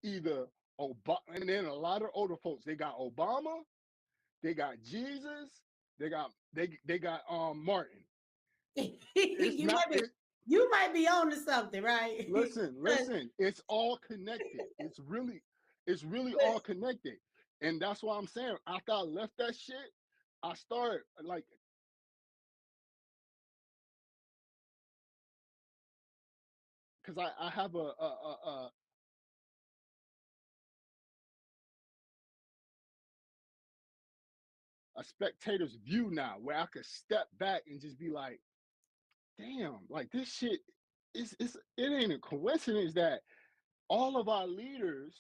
either Obama, and then a lot of older folks, they got Obama, they got Jesus, they got Martin. It's you not might be it. you might be on to something, right? Listen. It's all connected. It's really all connected, and that's why I'm saying after I left that shit, I started like because I have a spectator's view now where I could step back and just be like, damn, like this shit it ain't a coincidence that all of our leaders,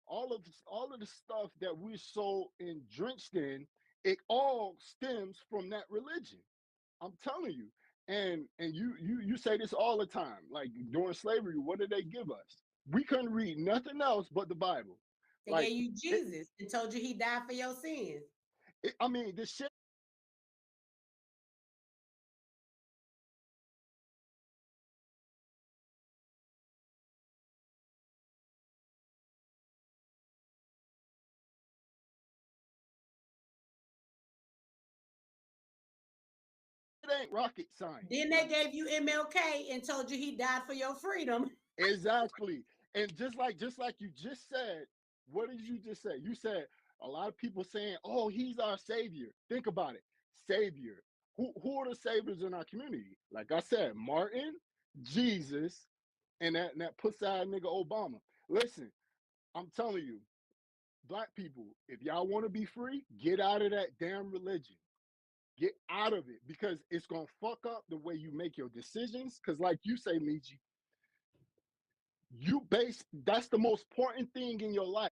all of the stuff that we're so drenched in, it all stems from that religion. I'm telling you. And you say this all the time. Like during slavery, what did they give us? We couldn't read nothing else but the Bible. They Like gave you it, Jesus and told you he died for your sins. I mean, this shit ain't rocket science. Then they Like gave you MLK and told you he died for your freedom. exactly. And just like you just said, what did you just say? You said a lot of people saying, "Oh, he's our savior." Think about it. Savior. Who are the saviors in our community? Like I said, Martin, Jesus, and that pussy nigga Obama. Listen, I'm telling you, black people, if y'all want to be free, get out of that damn religion. Get out of it because it's gonna fuck up the way you make your decisions. Cause like you say, Michi, you base that's the most important thing in your life.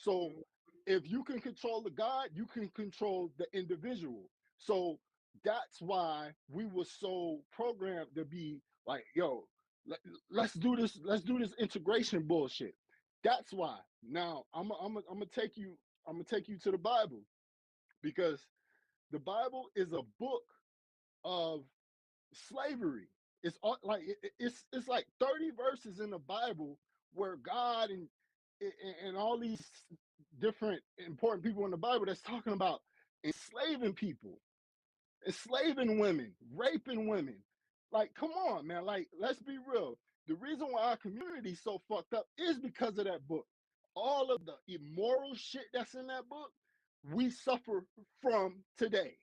So if you can control the God, you can control the individual. So that's why we were so programmed to be like, yo, let, let's do this integration bullshit. That's why. Now I'm gonna take you to the Bible because the Bible is a book of slavery. It's like 30 verses in the Bible where God and all these different important people in the Bible that's talking about enslaving people, enslaving women, raping women. Like, come on, man. Like, let's be real. The reason why our community is so fucked up is because of that book. All of the immoral shit that's in that book, we suffer from today.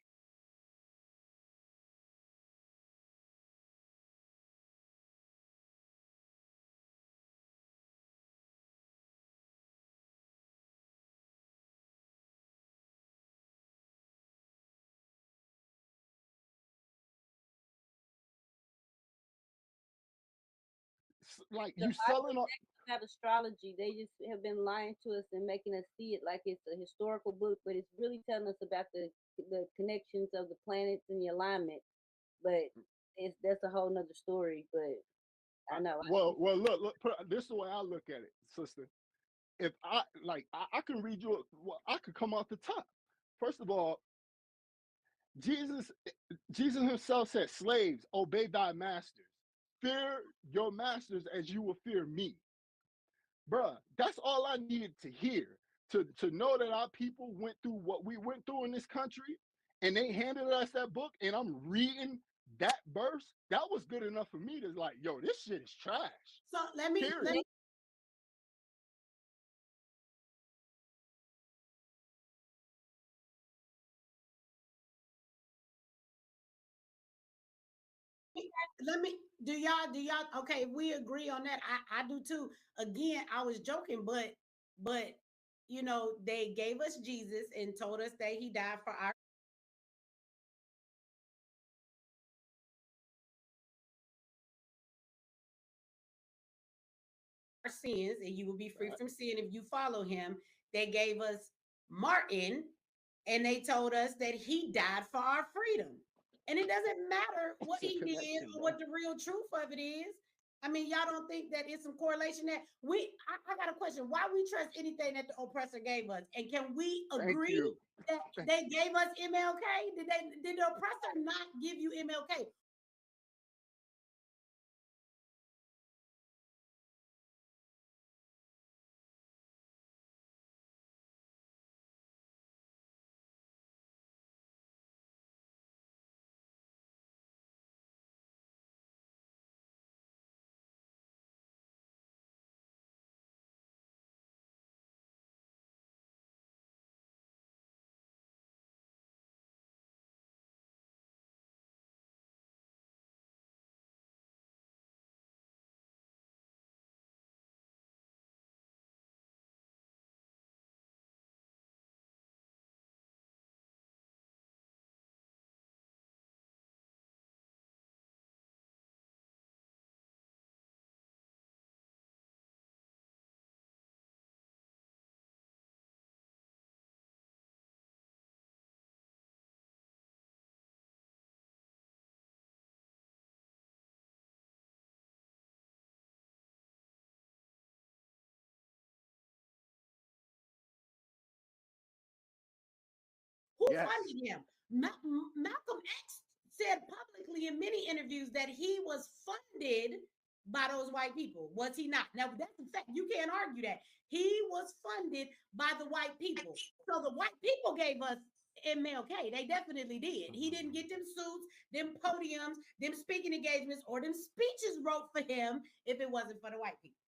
Like The you Bible selling is up. actually not astrology. They just have been lying to us and making us see it like it's a historical book, but it's really telling us about the connections of the planets and the alignment. But it's that's a whole nother story. But I know. Well, look. This is the way I look at it, sister. If I like, I can read you. Well, I could come off the top. First of all, Jesus, Jesus himself said, "Slaves, obey thy masters. Fear your masters as you will fear me." bruh, that's all I needed to hear. To know that our people went through what we went through in this country and they handed us that book and I'm reading that verse, that was good enough for me to like, yo, this shit is trash. So let me Period. let me do y'all okay, we agree on that. I do too. Again, I was joking, but they gave us Jesus and told us that he died for our sins, and you will be free Right. from sin if you follow him. They gave us Martin, and they told us that he died for our freedom. And it doesn't matter what It's a he did connection, or bro. what the real truth of it is. I mean, y'all don't think that it's some correlation that I got a question. Why we trust anything that the oppressor gave us? And can we Thank agree you. that Thank they gave us MLK? Did the oppressor not give you MLK? Who yes. funded him? Malcolm X said publicly in many interviews that he was funded by those white people. Was he not? Now, that's a fact. You can't argue that. He was funded by the white people. So the white people gave us MLK. They definitely did. He didn't get them suits, them podiums, them speaking engagements, or them speeches wrote for him if it wasn't for the white people.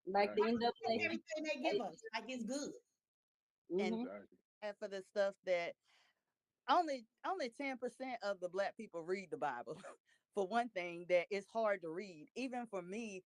Like the NAACP. Everything they give us, like it's good. And Mm-hmm. Exactly. and for the stuff that only 10% of the black people read the Bible. For one thing, that it's hard to read. Even for me,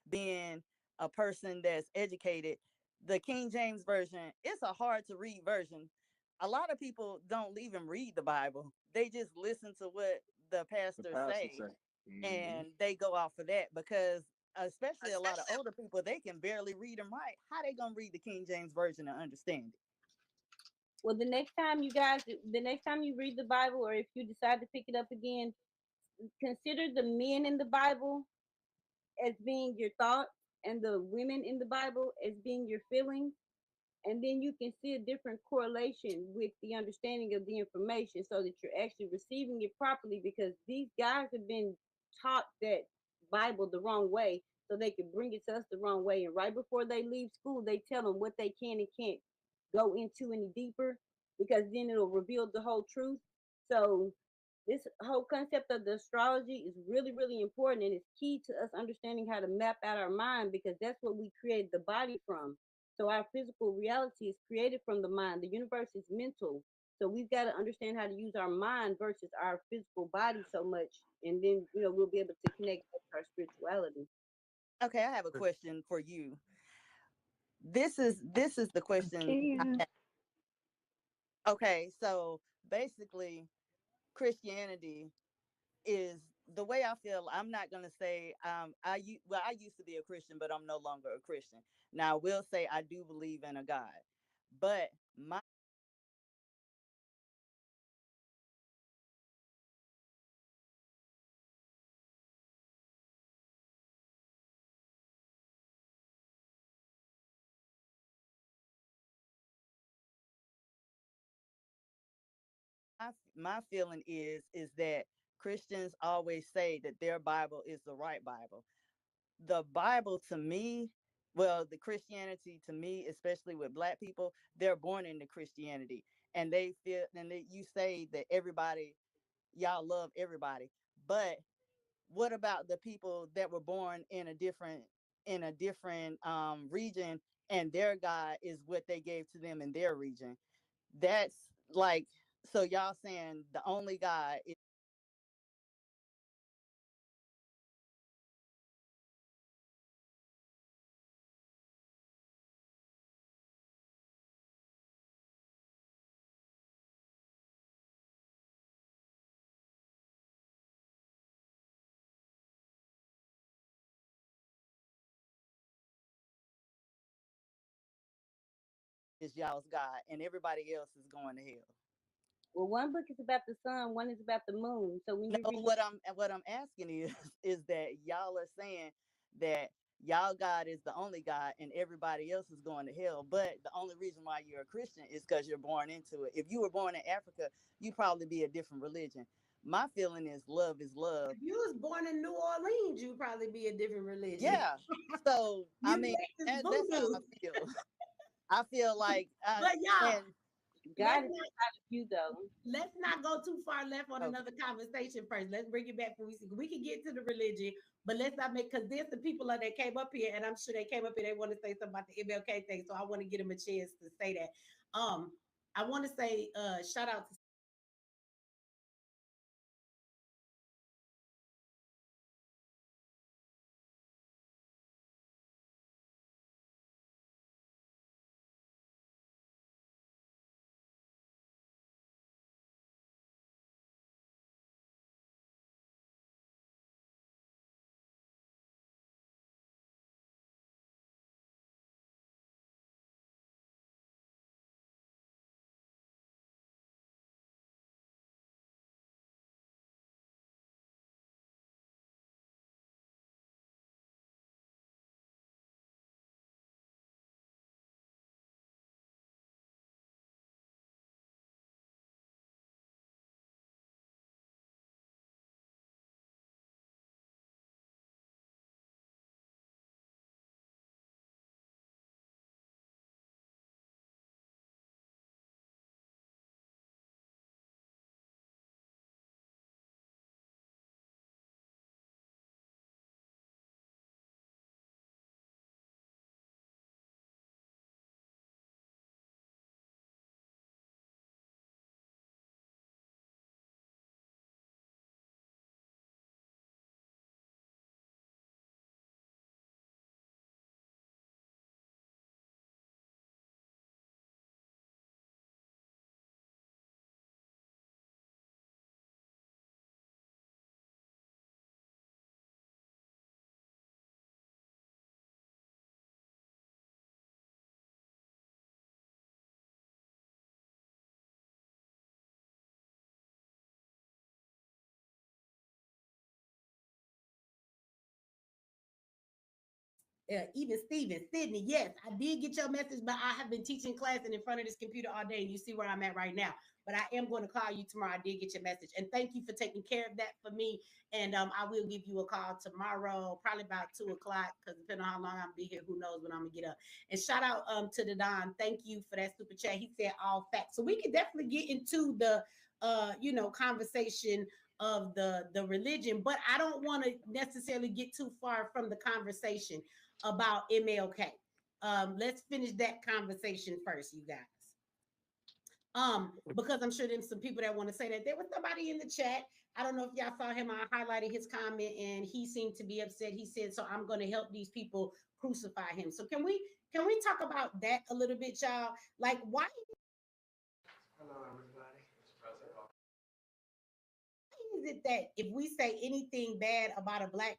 being a person that's educated, the King James version, it's a hard to read version. A lot of people don't even read the Bible. They just listen to what the The pastor pastor say, said. and they go off of that because especially a lot of older people, they can barely read and write. How they gonna read the King James version and understand it? Well, the next time you read the Bible, or if you decide to pick it up again, consider the men in the Bible as being your thoughts and the women in the Bible as being your feelings. And then you can see a different correlation with the understanding of the information so that you're actually receiving it properly, because these guys have been taught that Bible the wrong way so they can bring it to us the wrong way. And right before they leave school, they tell them what they can and can't go into any deeper, because then it'll reveal the whole truth. So this whole concept of the astrology is really, really important, and it's key to us understanding how to map out our mind, because that's what we create the body from. So our physical reality is created from the mind. The universe is mental. So we've got to understand how to use our mind versus our physical body so much. And then, we'll be able to connect with our spirituality. Okay, I have a question for you. this is the question. Can. Okay, so basically Christianity is the way I feel. I'm not gonna say I used to be a Christian, but I'm no longer a Christian. Now I will say I do believe in a God, but my my feeling is that Christians always say that their Bible is the right Bible. The Bible to me, well, the Christianity to me, especially with Black people, they're born into Christianity, and they feel, and you say that everybody, y'all love everybody, but what about the people that were born in a different region, and their God is what they gave to them in their region? That's like, so y'all saying the only God is y'all's God, and everybody else is going to hell? Well, one book is about the sun, one is about the moon. So when No, you read, what I'm asking is is that y'all are saying that y'all God is the only God and everybody else is going to hell. But the only reason why you're a Christian is because you're born into it. If you were born in Africa, you probably be a different religion. My feeling is love. If you was born in New Orleans, you'd probably be a different religion. Yeah. So I You mean, Texas that's how voodoo. I feel. I feel like But y'all, and God let's is not inside of you, though. go too far left on okay. another conversation first. Let's bring it back. We can get to the religion, but let's not make, because there's the people that came up here, and I'm sure they came up here. They want to say something about the MLK thing, so I want to give them a chance to say that. I want to say shout out to even Steven, Sydney. Yes, I did get your message, but I have been teaching class and in front of this computer all day, and you see where I'm at right now. But I am going to call you tomorrow. I did get your message, and thank you for taking care of that for me. And I will give you a call tomorrow, probably about 2 o'clock, because depending on how long I'm gonna be here, who knows when I'm gonna get up. And shout out to the Don. Thank you for that super chat. He said all facts, so we can definitely get into the conversation of the religion, but I don't want to necessarily get too far from the conversation about MLK. Let's finish that conversation first, you guys. Because I'm sure there's some people that want to say that. There was somebody in the chat. I don't know if y'all saw him. I highlighted his comment, and he seemed to be upset. He said, "So I'm going to help these people crucify him." So can we Can we talk about that a little bit, y'all? Like, why is it that if we say anything bad about a black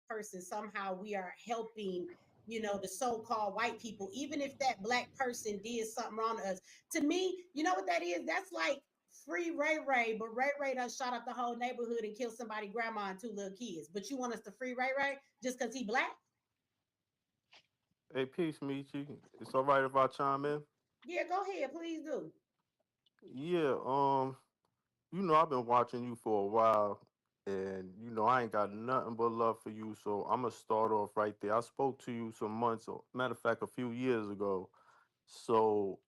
person, somehow we are helping, the so-called white people, even if that black person did something wrong to us? To me, you know what that is? That's like free Ray Ray, but Ray Ray done shot up the whole neighborhood and killed somebody, grandma and two little kids. But you want us to free Ray Ray just because he black? Hey, peace, Michi. It's all right if I chime in? Yeah, go ahead, please do. Yeah, I've been watching you for a while, and I ain't got nothing but love for you. So I'm gonna start off right there. I spoke to you some months, or matter of fact, a few years ago. So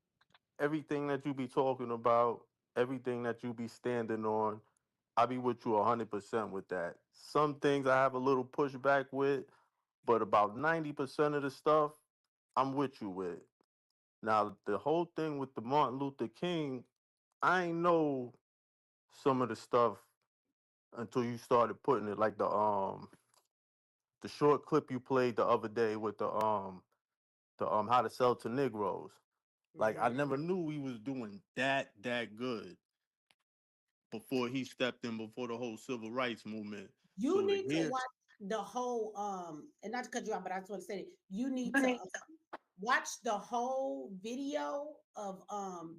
everything that you be talking about, everything that you be standing on, I be with you 100% with that. Some things I have a little pushback with, but about 90% of the stuff I'm with you with. Now, the whole thing with the Martin Luther King, I ain't know some of the stuff until you started putting it, like the short clip you played the other day with the how to sell to Negroes. Like, I Mhm. never knew he was doing that good before he stepped in, before the whole civil rights movement. You So to need to hear, watch the whole and not to cut you off, but I just want to say it. You need to watch the whole video of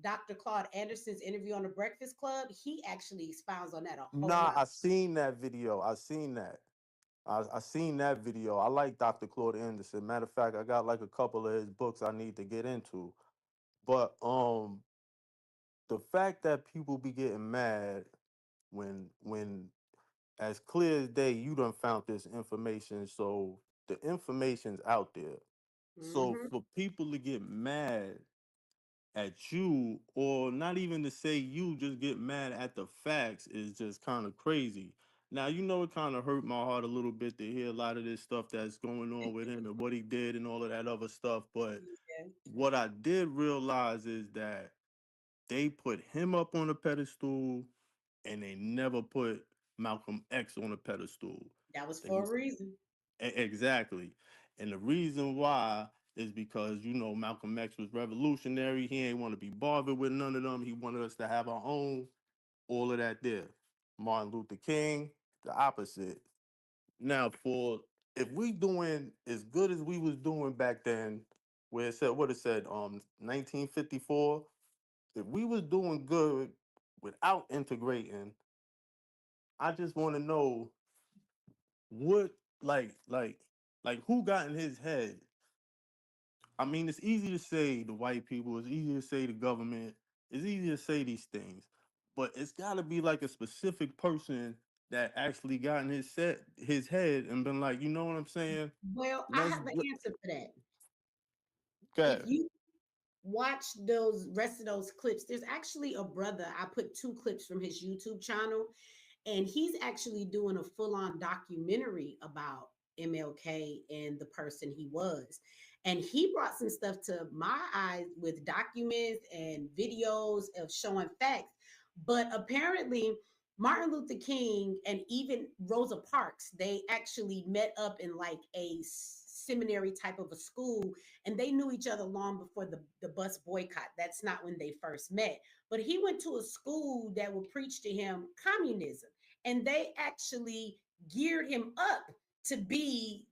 Dr. Claude Anderson's interview on the Breakfast Club. He actually expounds on that a whole nah, lot. I seen that video. I seen that. I seen that video. I like Dr. Claude Anderson. Matter of fact, I got like a couple of his books I need to get into. But the fact that people be getting mad when as clear as day you done found this information, so the information's out there. So Hmm. for people to get mad at you, or not even to say you, just get mad at the facts, is just kind of crazy. Now, it kind of hurt my heart a little bit to hear a lot of this stuff that's going on with him and what he did and all of that other stuff. But Yeah, what I did realize is that they put him up on a pedestal and they never put Malcolm X on a pedestal. that was They for a reason. Exactly. And the reason why is because, Malcolm X was revolutionary. He ain't want to be bothered with none of them. He wanted us to have our own, all of that there. Martin Luther King, the opposite. Now, for if we doing as good as we was doing back then, where it said, what it said, 1954, if we was doing good without integrating, I just want to know what, like who got in his head. I mean, it's easy to say the white people, it's easy to say the government, it's easy to say these things, but it's got to be like a specific person that actually got in his head and been like, you know what I'm saying? Well, I Let's have an answer for that. If get you watch those rest of those clips, there's actually a brother. I put two clips from his YouTube channel, and he's actually doing a full-on documentary about MLK and the person he was. And he brought some stuff to my eyes with documents and videos of showing facts. But apparently, Martin Luther King and even Rosa Parks, they actually met up in like a seminary type of a school, and they knew each other long before the bus boycott. That's not when they first met. But he went to a school that would preach to him communism, and they actually geared him up to be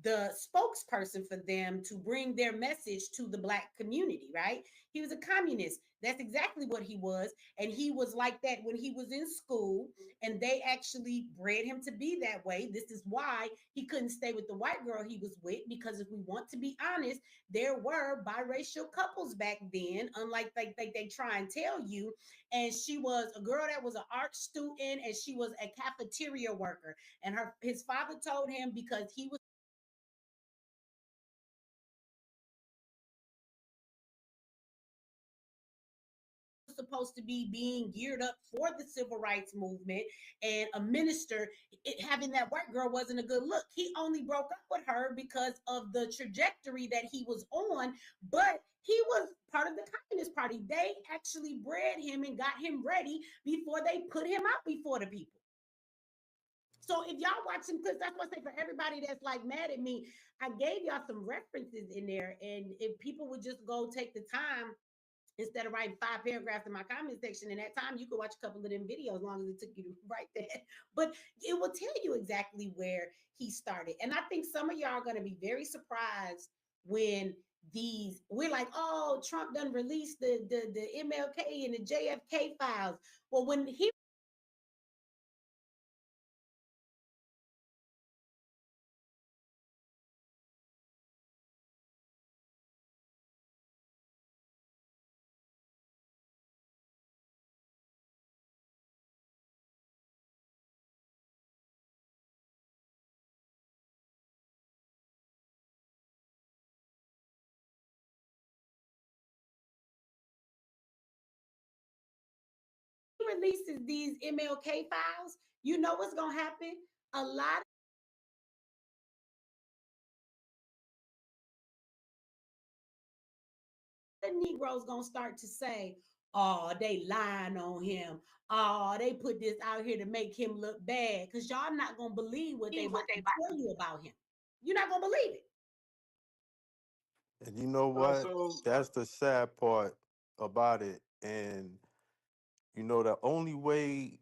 the spokesperson for them to bring their message to the Black community, right? He was a communist. That's exactly what he was. And he was like that when he was in school, and they actually bred him to be that way. This is why he couldn't stay with the white girl he was with, because if we want to be honest, there were biracial couples back then, unlike they try and tell you. And she was a girl that was an art student, and she was a cafeteria worker. And his father told him, because he was supposed to be being geared up for the civil rights movement and a minister, having that white girl wasn't a good look. He only broke up with her because of the trajectory that he was on, but he was part of the Communist Party. They actually bred him and got him ready before they put him out before the people. So if y'all watch some clips, that's what I say, for everybody that's like mad at me, I gave y'all some references in there. And if people would just go take the time, instead of writing 5 paragraphs in my comment section, in that time, you could watch a couple of them videos, as long as it took you to write that. But it will tell you exactly where he started. And I think some of y'all are going to be very surprised when we're like, oh, Trump done released the MLK and the JFK files. Well, when he releases these MLK files, you know what's going to happen? A lot of Negroes going to start to say, oh, they lying on him. Oh, they put this out here to make him look bad, because y'all not going to believe what they about to tell you about him. You're not going to believe it. And you know what? So That's the sad part about it. And you know, the only way,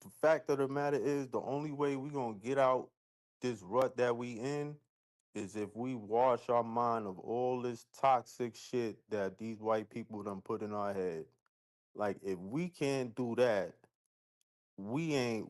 the fact of the matter is, the only way we gonna get out this rut that we in is if we wash our mind of all this toxic shit that these white people done put in our head. Like, if we can't do that, we ain't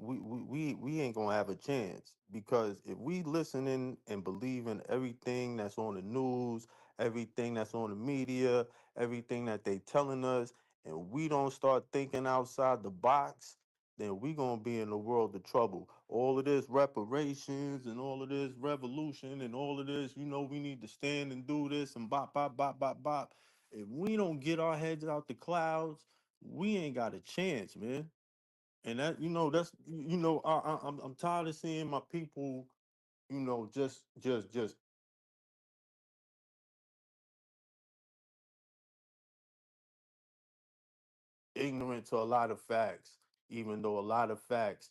gonna have a chance, because if we listening and believe in everything that's on the news, everything that's on the media, everything that they telling us, and we don't start thinking outside the box, then we gonna be in a world of trouble. All of this reparations and all of this revolution and all of this, we need to stand and do this and bop bop bop bop bop. If we don't get our heads out the clouds, we ain't got a chance, man. And that, that's, I'm tired of seeing my people, just ignorant to a lot of facts, even though a lot of facts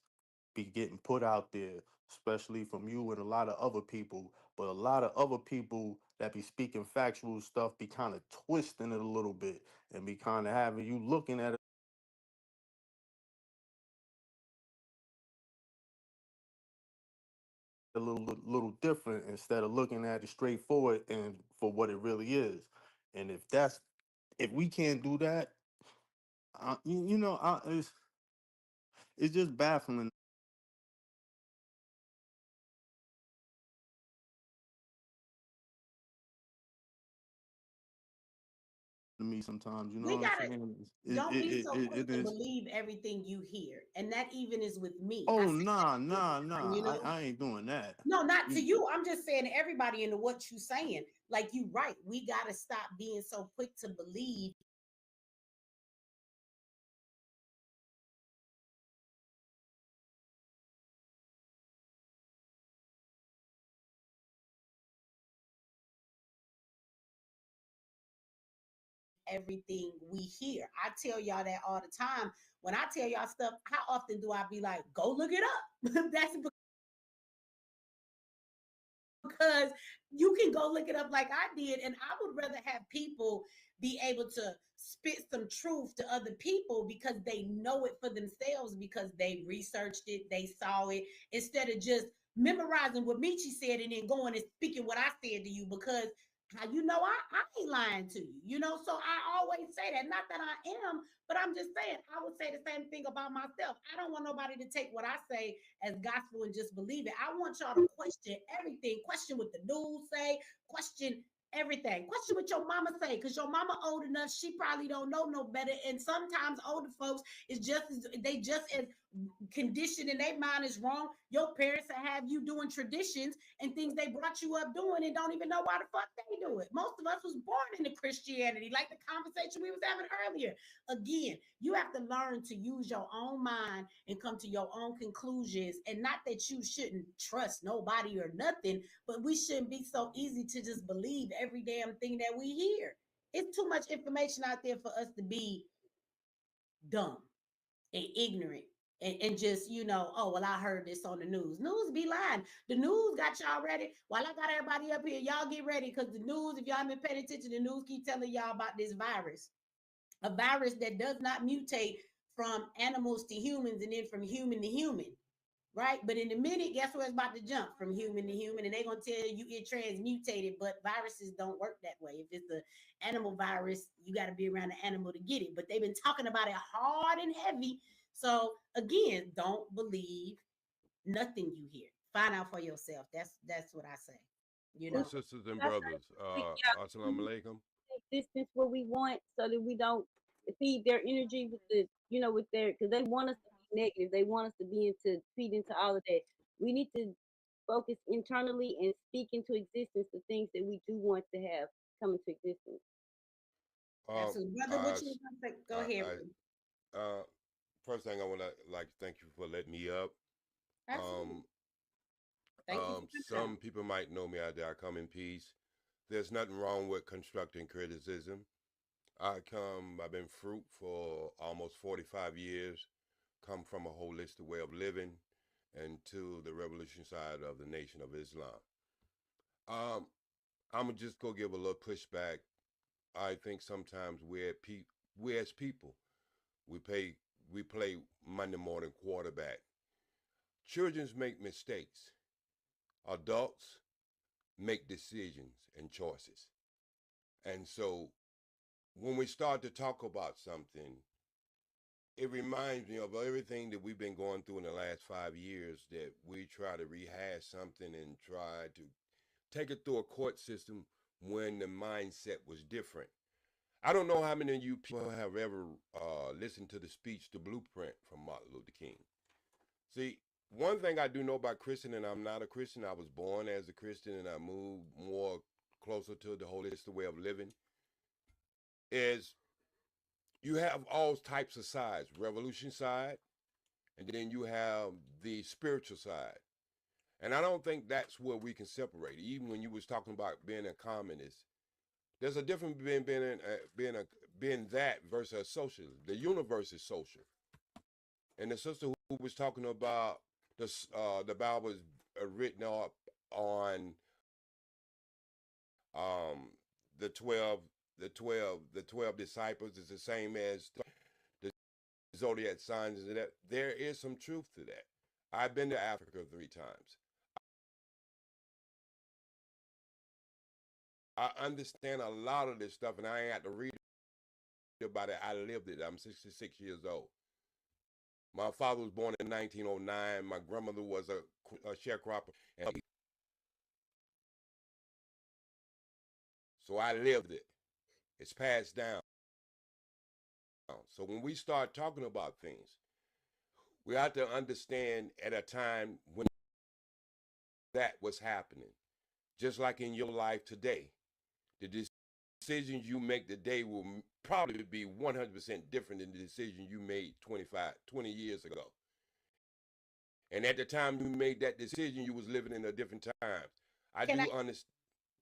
be getting put out there, especially from you and a lot of other people. But a lot of other people that be speaking factual stuff be kind of twisting it a little bit, and be kind of having you looking at it a little different, instead of looking at it straightforward and for what it really is. And if we can't do that, it's just baffling to me sometimes. You know We what I'm got to, saying? don't be so quick It to is. believe everything you hear. And that even is with me. I Oh, say that nah, to nah, everyone, nah. you know? I ain't doing that. No, not to You, you. I'm just saying to everybody into what you saying. Like, you right. We got to stop being so quick to believe everything we hear. I tell y'all that all the time. When I tell y'all stuff, how often do I be like, go look it up? That's because you can go look it up like I did. And I would rather have people be able to spit some truth to other people because they know it for themselves, because they researched it, they saw it, instead of just memorizing what Michi said and then going and speaking what I said to you, because how you know I ain't lying to you, you know. So I always say that, not that I am, but I'm just saying I would say the same thing about myself. I don't want nobody to take what I say as gospel and just believe it. I want y'all to question everything, question what the news say, question everything, question what your mama say, because your mama old enough, she probably don't know no better. And sometimes older folks is just as they just as conditioned in their mind is wrong. Your parents have you doing traditions and things they brought you up doing and don't even know why the fuck they do it. Most of us was born into Christianity, like the conversation we was having earlier. Again, you have to learn to use your own mind and come to your own conclusions. And not that you shouldn't trust nobody or nothing, but we shouldn't be so easy to just believe every damn thing that we hear. It's too much information out there for us to be dumb and ignorant and just, you know, oh, well, I heard this on the news. News be lying. The news got y'all ready. While I got everybody up here, y'all get ready, because the news, if y'all haven't been paying attention, the news keep telling y'all about this virus. A virus that does not mutate from animals to humans and then from human to human. Right? But in a minute, guess where it's about to jump from human to human, and they're gonna tell you it transmutated, but viruses don't work that way. If it's an animal virus, you got to be around the animal to get it. But they've been talking about it hard and heavy. So again, don't believe nothing you hear. Find out for yourself. That's what I say. You Well, know. sisters and That's brothers, yeah, assalamu alaikum. distance what we want so that we don't feed their energy with the, you know, with their, because they want us to be negative. They want us to be into feed into all of that. We need to focus internally and speak into existence the things that we do want to have come into existence. Um, Absolutely. Brother, I, what you s- gonna say? Go ahead. I, first thing I want to like thank you for letting me up. Absolutely. Um, Thank you for coming some people might know me out there. I come in peace. There's nothing wrong with constructing criticism. I've been fruit for almost 45 years, come from a holistic way of living and to the revolution side of the Nation of Islam. Um, I'm gonna just go give a little pushback. I think sometimes we as people, we pay, we play Monday morning quarterback. Children make mistakes. Adults make decisions and choices. And so when we start to talk about something, it reminds me of everything that we've been going through in the last 5 years, that we try to rehash something and try to take it through a court system when the mindset was different. I don't know how many of you people have ever listened to the speech, The Blueprint from Martin Luther King. See, one thing I do know about Christian, and I'm not a Christian, I was born as a Christian and I moved more closer to the holistic way of living, is you have all types of sides, revolution side, and then you have the spiritual side. And I don't think that's where we can separate. Even when you was talking about being a communist, there's a difference between being that versus a socialist. The universe is social. And the sister who was talking about the Bible was written up on the 12 the 12 disciples is the same as the zodiac signs, and that there is some truth to that. I've been to Africa 3 times. I understand a lot of this stuff, and I ain't got to read about it. I lived it. I'm 66 years old. My father was born in 1909. My grandmother was a sharecropper, and so I lived it. It's passed down. So when we start talking about things, we have to understand at a time when that was happening. Just like in your life today, the decisions you make today will probably be 100% different than the decision you made 20 years ago. And at the time you made that decision, you was living in a different time. I Can do I understand.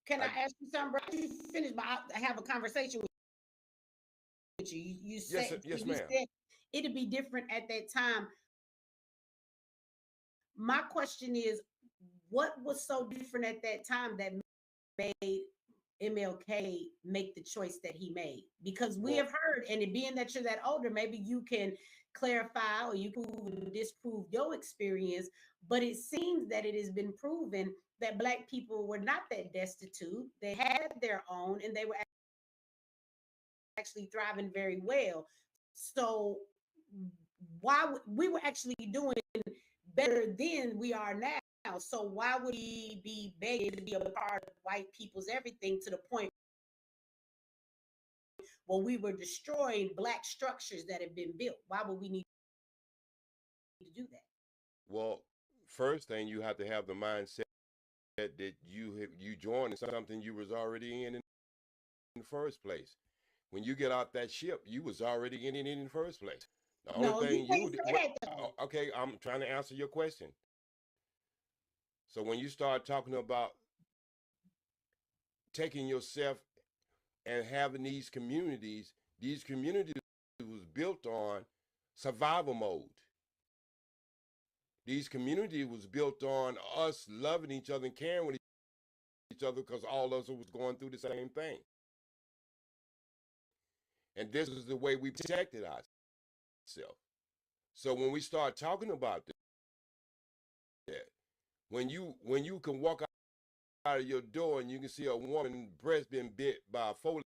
can I ask you something, bro? You finish, but I have a conversation with you. You Yes, said yes, you ma'am. said it'd be different at that time. My question is, what was so different at that time that made MLK make the choice that he made? Because we Well, have heard, and it being that you're that older, maybe you can clarify or you prove or disprove your experience, but it seems that it has been proven that Black people were not that destitute. They had their own and they were actually thriving very well. So we were actually doing better than we are now. So why would we be begging to be a part of white people's everything to the point where we were destroying Black structures that have been built? Why would we need to do that? Well, first thing, you have to have the mindset that you joined something you was already in the first place. When you get off that ship, you was already in it in the first place. The only thing you did, okay, I'm trying to answer your question. So when you start talking about taking yourself and having these communities was built on survival mode. These communities was built on us loving each other and caring with each other because all of us was going through the same thing. And this is the way we protected ourselves. So when we start talking about that, when you can walk out of your door and you can see a woman breast being bit by a four-legged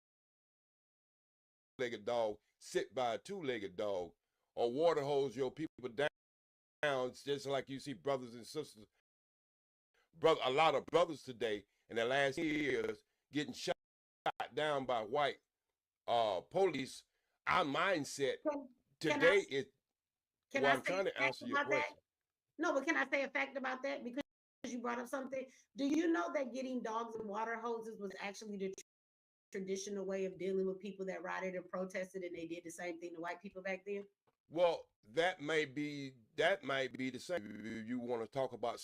dog, sit by a two-legged dog, or water hose your people down, it's just like you see brothers and sisters, a lot of brothers today in the last years getting shot down by white police. Our mindset today is. Well, I'm trying to answer your question. No, but can I say a fact about that? Because you brought up something. Do you know that getting dogs and water hoses was actually the traditional way of dealing with people that rioted and protested, and they did the same thing to white people back then? Well, that may be the same. You want to talk about